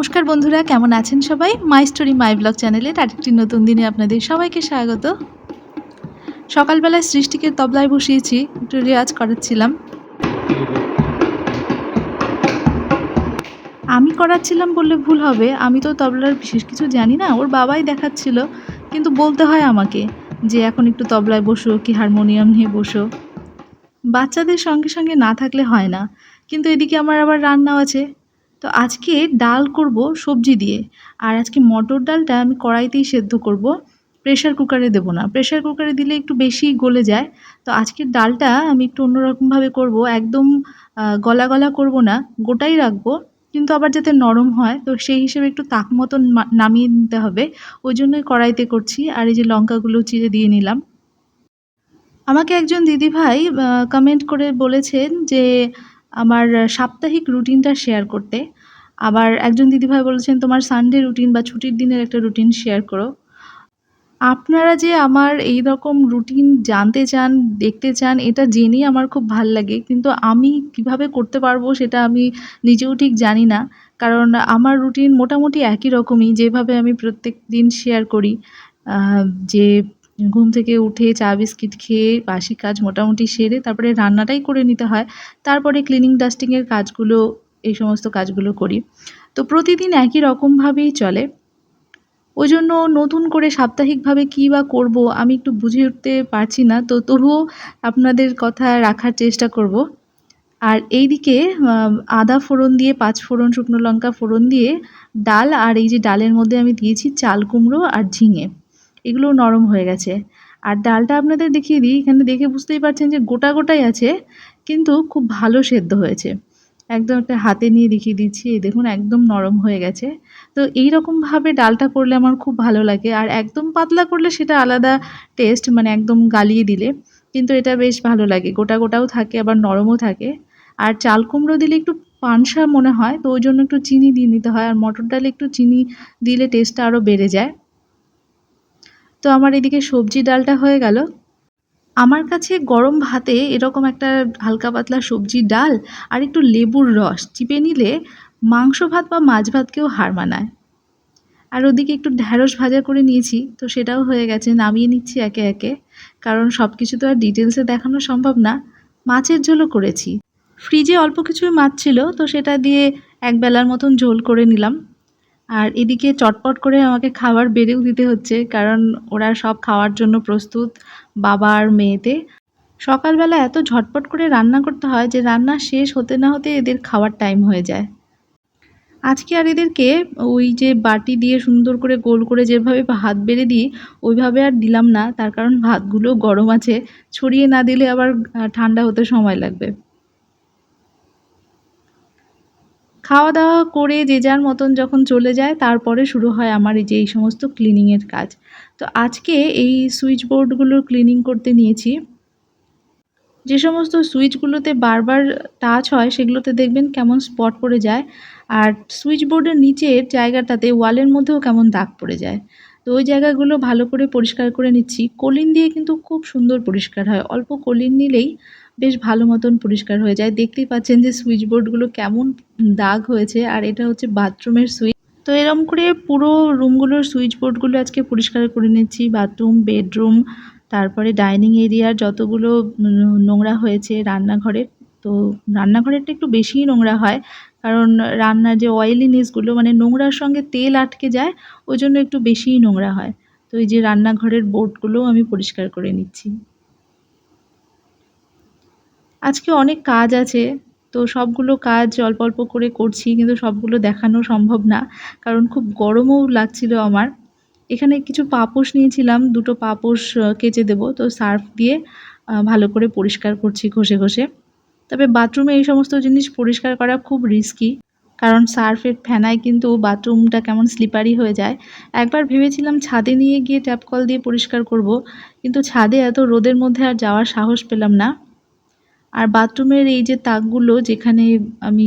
নমস্কার বন্ধুরা, কেমন আছেন সবাই? মাই স্টোরি মাই ব্লগ চ্যানেলের আরেকটি নতুন দিনে আপনাদের সবাইকে স্বাগত। সকালবেলায় সৃষ্টিকে তবলায় বসিয়েছি, একটু রেওয়াজ করাচ্ছিলাম। আমি করাচ্ছিলাম বললে ভুল হবে, আমি তো তবলার বিশেষ কিছু জানি না, ওর বাবাই দেখাচ্ছিল। কিন্তু বলতে হয় আমাকে যে এখন একটু তবলায় বসো কি হারমোনিয়াম নিয়ে বসো। বাচ্চাদের সঙ্গে সঙ্গে না থাকলে হয় না। কিন্তু এদিকে আমার আবার রান্নাও আছে। তো আজকে ডাল করব সবজি দিয়ে। আর আজকে মটর ডালটা আমি কড়াইতেই সেদ্ধ করব। প্রেশার কুকারে দেব না। প্রেশার কুকারে দিলে একটু বেশি গলে যায়। তো আজকের ডালটা আমি একটু অন্যরকমভাবে করব। একদম গলা, গলা করব না, গোটাই রাখবো। কিন্তু আবার যাতে নরম হয়, তো সেই হিসেবে একটু তাক মতন নামিয়ে নিতে হবে। ওইজন্যই কড়াইতে করছি। আর এই যে লঙ্কাগুলো চিড়ে দিয়ে নিলাম। আমাকে একজন দিদিভাই কমেন্ট করে বলেছেন যে আমার সাপ্তাহিক রুটিনটা শেয়ার করতে। আবার একজন দিদিভাই বলেছেন তোমার সানডে রুটিন বা ছুটির দিনের একটা রুটিন শেয়ার করো। আপনারা যে আমার এইরকম রুটিন জানতে চান, দেখতে চান, এটা জেনেই আমার খুব ভাল লাগে। কিন্তু আমি কিভাবে করতে পারবো সেটা আমি নিজেও ঠিক জানি না। কারণ আমার রুটিন মোটামুটি একই রকমই, যেভাবে আমি প্রত্যেকদিন শেয়ার করি। আ যে ঘুম থেকে উঠে চা বিস্কিট খেয়ে বাসি কাজ মোটামুটি সেরে তারপরে রান্নাটাই করে নিতে হয়। তারপরে ক্লিনিং ডাস্টিং এর কাজগুলো, এই সমস্ত কাজগুলো করি। তো প্রতিদিন একই রকমভাবেই চলে। ওইজন্য নতুন করে সাপ্তাহিকভাবে কী বা করব আমি একটু বুঝে উঠতে পারছি না। তো তবুও আপনাদের কথা রাখার চেষ্টা করব। আর এইদিকে আদা ফোড়ন দিয়ে, ৫ ফোড়ন, শুকনো লঙ্কা ফোড়ন দিয়ে ডাল, আর এই যে ডালের মধ্যে আমি দিয়েছি চাল কুমড়ো আর ঝিঙে। এগুলো নরম হয়ে গেছে। আর ডালটা আপনাদের দেখিয়ে দিই, এখানে দেখে বুঝতেই পারছেন যে গোটা, গোটাই আছে, কিন্তু খুব ভালো সেদ্ধ হয়েছে। একদম একটা হাতে নিয়ে দেখিয়ে দিচ্ছি, এই দেখুন একদম নরম হয়ে গেছে। তো এইরকমভাবে ডালটা করলে আমার খুব ভালো লাগে। আর একদম পাতলা করলে সেটা আলাদা টেস্ট, মানে একদম গালিয়ে দিলে। কিন্তু এটা বেশ ভালো লাগে। গোটা, গোটাও থাকে আবার নরমও থাকে। আর চাল কুমড়ো দিলে একটু পানসা মনে হয়, তো ওই জন্য একটু চিনি দিয়ে নিতে হয়। আর মটর ডালে একটু চিনি দিলে টেস্টটা আরও বেড়ে যায়। তো আমার এদিকে সবজি ডালটা হয়ে গেল। আমার কাছে গরম ভাতে এরকম একটা হালকা পাতলা সবজির ডাল আর একটু লেবুর রস চিপে নিলে মাংস ভাত বা মাছ ভাতকেও হার মানায়। আর ওদিকে একটু ঢ্যাঁড়স ভাজা করে নিয়েছি, তো সেটাও হয়ে গেছে, নামিয়ে নিচ্ছি একে একে। কারণ সব কিছু তো আর ডিটেলসে দেখানো সম্ভব না। মাছের ঝোলও করেছি। ফ্রিজে অল্প কিছুই মাছ ছিল, তো সেটা দিয়ে একবেলার মতন ঝোল করে নিলাম। আর এদিকে চটপট করে আমাকে খাবার বেড়েও দিতে হচ্ছে, কারণ ওরা সব খাওয়ার জন্য প্রস্তুত, বাবা আর মেয়েতে। সকালবেলা এত ঝটপট করে রান্না করতে হয় যে রান্না শেষ হতে না হতে এদের খাওয়ার টাইম হয়ে যায়। আজকে আর এদেরকে ওই যে বাটি দিয়ে সুন্দর করে গোল করে যেভাবে ভাত বেড়ে দিই, ওইভাবে আর দিলাম না। তার কারণ ভাতগুলো গরম আছে, ছড়িয়ে না দিলে আবার ঠান্ডা হতে সময় লাগবে। খাওয়া-দাওয়া করে যে যার মতন যখন চলে যায়, তারপরে শুরু হয় আমার এই যে এই সমস্ত ক্লিনিংয়ের কাজ। তো আজকে এই সুইচ বোর্ডগুলো ক্লিনিং করতে নিয়েছি। যে সমস্ত সুইচগুলোতে বারবার টাচ হয় সেগুলোতে দেখবেন কেমন স্পট পড়ে যায়। আর সুইচ বোর্ডের নিচের জায়গাটাতে ওয়ালের মধ্যেও কেমন দাগ পড়ে যায়। তো ওই জায়গাগুলো ভালো করে পরিষ্কার করে নিচ্ছি। কলিন দিয়ে কিন্তু খুব সুন্দর পরিষ্কার হয়। অল্প কলিন নিলেই বেশ ভালো মতন পরিষ্কার হয়ে যায়। দেখতেই পাচ্ছেন যে সুইচ বোর্ডগুলো কেমন দাগ হয়েছে। আর এটা হচ্ছে বাথরুমের সুইচ। তো এরকম করে পুরো রুমগুলোর সুইচ বোর্ডগুলো আজকে পরিষ্কার করে নিচ্ছি। বাথরুম, বেডরুম, তারপরে ডাইনিং এরিয়ার যতগুলো নোংরা হয়েছে রান্নাঘরের। তো রান্নাঘরেরটা একটু বেশিই নোংরা হয়। কারণ রান্নার যে অয়েলিনেসগুলো, মানে নোংরার সঙ্গে তেল আটকে যায়, ওই জন্য একটু বেশিই নোংরা হয়। তো এই যে রান্নাঘরের বোর্ডগুলোও আমি পরিষ্কার করে নিচ্ছি। আজকে অনেক কাজ আছে। তো সবগুলো কাজ অল্প, অল্প করে করছি, কিন্তু সবগুলো দেখানো সম্ভব না। কারণ খুব গরমও লাগছিল আমার। এখানে কিছু পাপোশ নিয়েছিলাম, ২ টো পাপোশ কেচে দেবো। তো সার্ফ দিয়ে ভালো করে পরিষ্কার করছি ঘষে, ঘষে। তবে বাথরুমে এই সমস্ত জিনিস পরিষ্কার করা খুব রিস্কি। কারণ সার্ফের ফেনায় কিন্তু বাথরুমটা কেমন স্লিপারি হয়ে যায়। একবার ভেবেছিলাম ছাদে নিয়ে গিয়ে ট্যাপ কল দিয়ে পরিষ্কার করব। কিন্তু ছাদে এত রোদের মধ্যে আর যাওয়ার সাহস পেলাম না। আর বাথরুমের এই যে তাকগুলো যেখানে আমি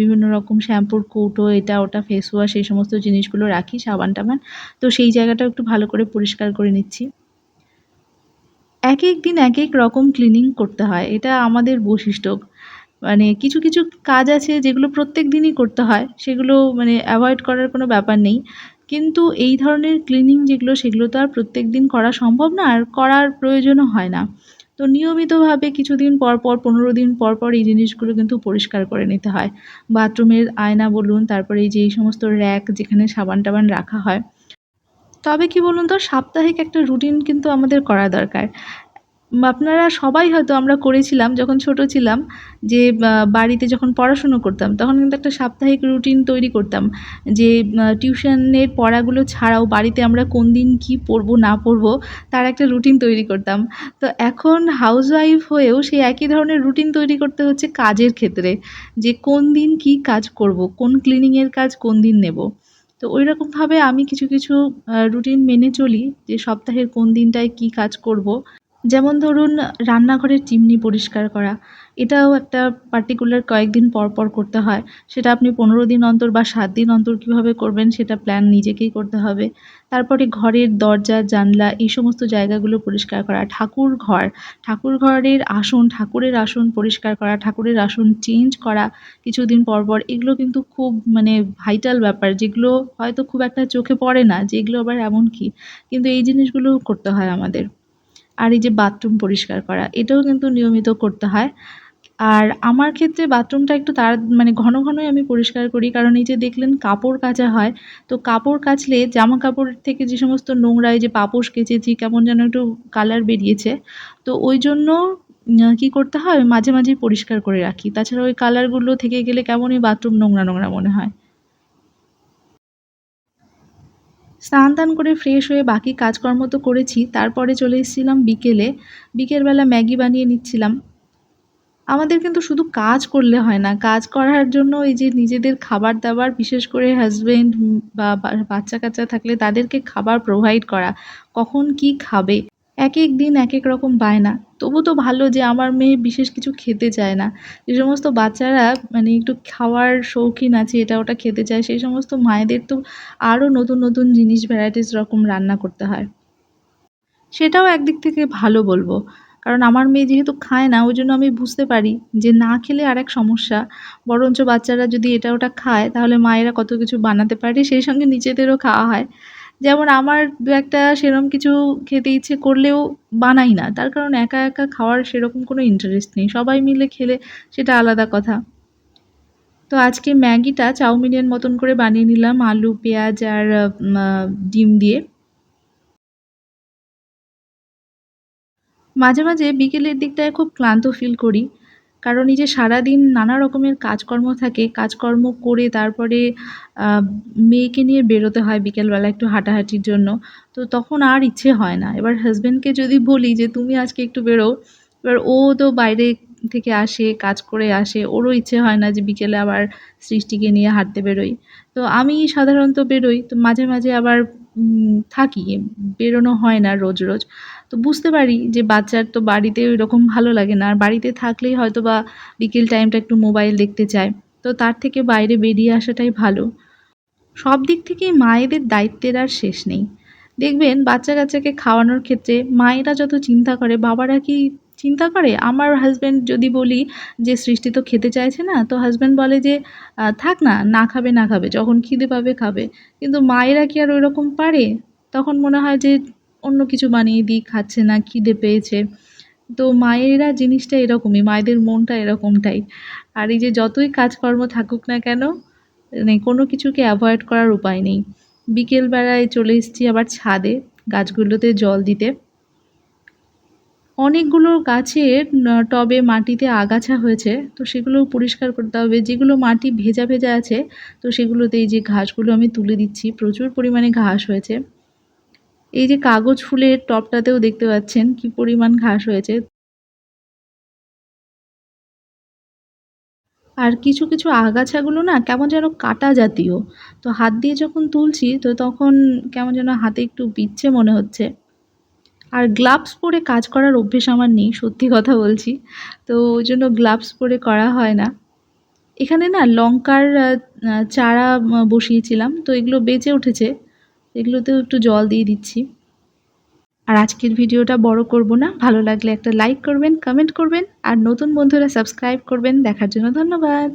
বিভিন্ন রকম শ্যাম্পুর কৌটো, এটা ওটা, ফেস ওয়াশ, এই সমস্ত জিনিসগুলো রাখি, সাবান-টাবান, তো সেই জায়গাটাও একটু ভালো করে পরিষ্কার করে নিচ্ছি। একেক দিন একেক রকম ক্লিনিং করতে হয়। এটা আমাদের বৈশিষ্ট্য। মানে কিছু, কিছু কাজ আছে যেগুলো প্রত্যেকদিনই করতে হয়। সেগুলো মানে এভয়েড করার কোনো ব্যাপার নেই। কিন্তু এই ধরনের ক্লিনিং যেগুলো সেগুলো তো আর প্রত্যেকদিন করা সম্ভব না আর করার প্রয়োজনও হয় না। তো নিয়মিতভাবে কিছুদিন পর, পর ১৫ দিন পর, পর এই জিনিসগুলো কিন্তু পরিষ্কার করে নিতে হয়। বাথরুমের আয়না বলুন, তারপরে এই যে এই সমস্ত র‍্যাক যেখানে সাবান-টাবান রাখা হয়। তবে কি বলুন তো সাপ্তাহিক একটা রুটিন কিন্তু আমাদের করা দরকার। আপনারা সবাই হয়তো আমরা করেছিলাম যখন ছোট ছিলাম যে বাড়িতে যখন পড়াশুনো করতাম তখন কিন্তু একটা সাপ্তাহিক রুটিন তৈরি করতাম। যে টিউশনের পড়াগুলো ছাড়াও বাড়িতে আমরা কোন দিন কী পড়বো না পড়বো তার একটা রুটিন তৈরি করতাম। তো এখন হাউসওয়াইফ হয়েও সেই একই ধরনের রুটিন তৈরি করতে হচ্ছে কাজের ক্ষেত্রে। যে কোন দিন কী কাজ করব, কোন ক্লিনিংয়ের কাজ কোন দিন নেব। তো ঐরকমভাবে আমি কিছু, কিছু রুটিন মেনে চলি যে সপ্তাহের কোন দিনটায় কী কাজ করব। যেমন ধরুন রান্নাঘরের চিমনি পরিষ্কার করা। এটাও একটা পার্টিকুলার কয়েকদিন পর, পর করতে হয়। সেটা আপনি ১৫ দিন অন্তর বা ৭ দিন অন্তর কীভাবে করবেন সেটা প্ল্যান নিজেকেই করতে হবে। তারপরে ঘরের দরজা, জানলা এই সমস্ত জায়গাগুলো পরিষ্কার করা। ঠাকুরঘরের আসন, ঠাকুরের আসন পরিষ্কার করা, ঠাকুরের আসন চেঞ্জ করা কিছুদিন পর, পর এগুলো কিন্তু খুব মানে ভাইটাল ব্যাপার যেগুলো হয়তো খুব একটা চোখে পড়ে না যে এগুলো আবার এমন কি? কিন্তু এই জিনিসগুলো করতে হয় আমাদের। আর এই যে বাথরুম পরিষ্কার করা এটাও কিন্তু নিয়মিত করতে হয়। আর আমার ক্ষেত্রে বাথরুমটা একটু মানে ঘন, ঘনই আমি পরিষ্কার করি। কারণ এই যে দেখলেন কাপড় কাচা হয়। তো কাপড় কাচলে জামাকাপড় থেকে যে সমস্ত নোংরা এই যে পাপোশ কেচেছি কেমন যেন একটু কালার বেরিয়েছে। তো ওইজন্য কি করতে হয় মাঝে, মাঝেই পরিষ্কার করে রাখি। তাছাড়া ওই কালারগুলো থেকে গেলে কেমনই বাথরুম নোংরা, নোংরা মনে হয়। স্নান-টান করে ফ্রেশ হয়ে বাকি কাজকর্ম তো করেছি। তারপরে চলে এসেছিলাম বিকেলে। বিকেলবেলা ম্যাগি বানিয়ে নিচ্ছিলাম। আমাদের কিন্তু শুধু কাজ করলে হয় না। কাজ করার জন্য এই যে নিজেদের খাবার-দাবার বিশেষ করে হাসব্যান্ড বা বাচ্চা-কাচ্চা থাকলে তাদেরকে খাবার প্রোভাইড করা। কখন কি খাবে? একেক দিন একেক রকম বায়না। তবু তো ভালো যে আমার মেয়ে বিশেষ কিছু খেতে চায় না। যে সমস্ত বাচ্চারা মানে একটু খাওয়ার শৌখিন আছে, এটা ওটা খেতে চায়, সেই সমস্ত মায়েদের তো আরও নতুন, নতুন জিনিস ভ্যারাইটিস রকম রান্না করতে হয়। সেটাও একদিক থেকে ভালো বলব। কারণ আমার মেয়ে যেহেতু খায় না, ওইজন্য আমি বুঝতে পারি যে না খেলে আরেক সমস্যা। বরঞ্চ বাচ্চারা যদি এটা ওটা খায়, তাহলে মায়েরা কত কিছু বানাতে পারে, সেই সঙ্গে নিজেদেরও খাওয়া হয়। যেমন আমার ২-১ টা সেরম কিছু খেতে ইচ্ছে করলেও বানাই না। তার কারণ একা, একা খাওয়ার সেরকম কোনো ইন্টারেস্ট নেই। সবাই মিলে খেলে সেটা আলাদা কথা। তো আজকে ম্যাগিটা চাউমিনের মতন করে বানিয়ে নিলাম আলু, পেঁয়াজ আর মা ডিম দিয়ে। মাঝে, মাঝে বিকেলের দিকটায় খুব ক্লান্ত ফিল করি। কারণ এই যে সারাদিন নানা রকমের কাজকর্ম থাকে, কাজকর্ম করে তারপরে আ মেয়েকে নিয়ে বেরোতে হয় বিকেলবেলা একটু হাঁটাহাঁটির জন্য। তো তখন আর ইচ্ছে হয় না। এবার হাসব্যান্ডকে যদি বলি যে, "তুমি আজকে একটু বেরো।" এবার ও তো বাইরে থেকে আসে, কাজ করে আসে। ওরও ইচ্ছে হয় না যে বিকেলে আবার সৃষ্টিকে নিয়ে হাঁটতে বেরোই। তো আমি সাধারণত বেরোই। তো মাঝে, মাঝে আবার থাকি। বেরোনো হয় না রোজ, রোজ। তো বুঝতে পারি যে বাচ্চার তো বাড়িতে ওইরকম ভালো লাগে না। আর বাড়িতে থাকলেই হয়তোবা বিকেল টাইমটা একটু মোবাইল দেখতে চায়। তো তার থেকে বাইরে বেরিয়ে আসাটাই ভালো। সব দিক থেকেই মায়েদের দায়িত্বের আর শেষ নেই। দেখবেন বাচ্চা-কাচ্চাকে খাওয়ানোর ক্ষেত্রে মায়েরা যত চিন্তা করে বাবারা কি চিন্তা করে? আমার হাসব্যান্ড যদি বলি যে, "সৃষ্টি তো খেতে চাইছে না।" তো হাসব্যান্ড বলে যে, থাক না, না খাবে, না খাবে। যখন খিদে পাবে খাবে।" কিন্তু মায়েরা কি আর ওইরকম পারে? তখন মনে হয় যে অন্য কিছু বানিয়ে দিই, খাচ্ছে না, খিদে পেয়েছে। তো মায়েরা জিনিসটা এরকমই, মায়েদের মনটা এরকমটাই। আর এই যে যতই কাজকর্ম থাকুক না কেন, মানে কোনো কিছুকে এভয়েড করার উপায় নেই। বিকেল বেলায় চলে এসেছি আবার ছাদে গাছগুলোতে জল দিতে। অনেকগুলো গাছের টবে মাটিতে আগাছা হয়েছে। তো সেগুলোও পরিষ্কার করতে হবে। যেগুলো মাটি ভেজা, ভেজা আছে তো সেগুলোতে এই যে ঘাসগুলো আমি তুলে দিচ্ছি। প্রচুর পরিমাণে ঘাস হয়েছে। এই যে কাগজ ফুলের টবটাতেও দেখতে পাচ্ছেন কি পরিমাণ ঘাস হয়েছে। আর কিছু, কিছু আগাছাগুলো না কেমন যেন কাঁটা জাতীয়। তো হাত দিয়ে যখন তুলছি তো তখন কেমন যেন হাতে একটু বিচ্ছে মনে হচ্ছে। আর গ্লাভস পরে কাজ করার অভ্যেস আমার নেই, সত্যি কথা বলছি। তো ওইজন্য গ্লাভস পরে করা হয় না। এখানে না লঙ্কার চারা বসিয়েছিলাম। তো এগুলো বেঁচে উঠেছে। এগুলোতেও একটু জল দিয়ে দিচ্ছি। আর আজকের ভিডিওটা বড় করব না, ভালো লাগলে একটা লাইক করবেন, কমেন্ট করবেন আর নতুন বন্ধুরা সাবস্ক্রাইব করবেন। দেখার জন্য ধন্যবাদ।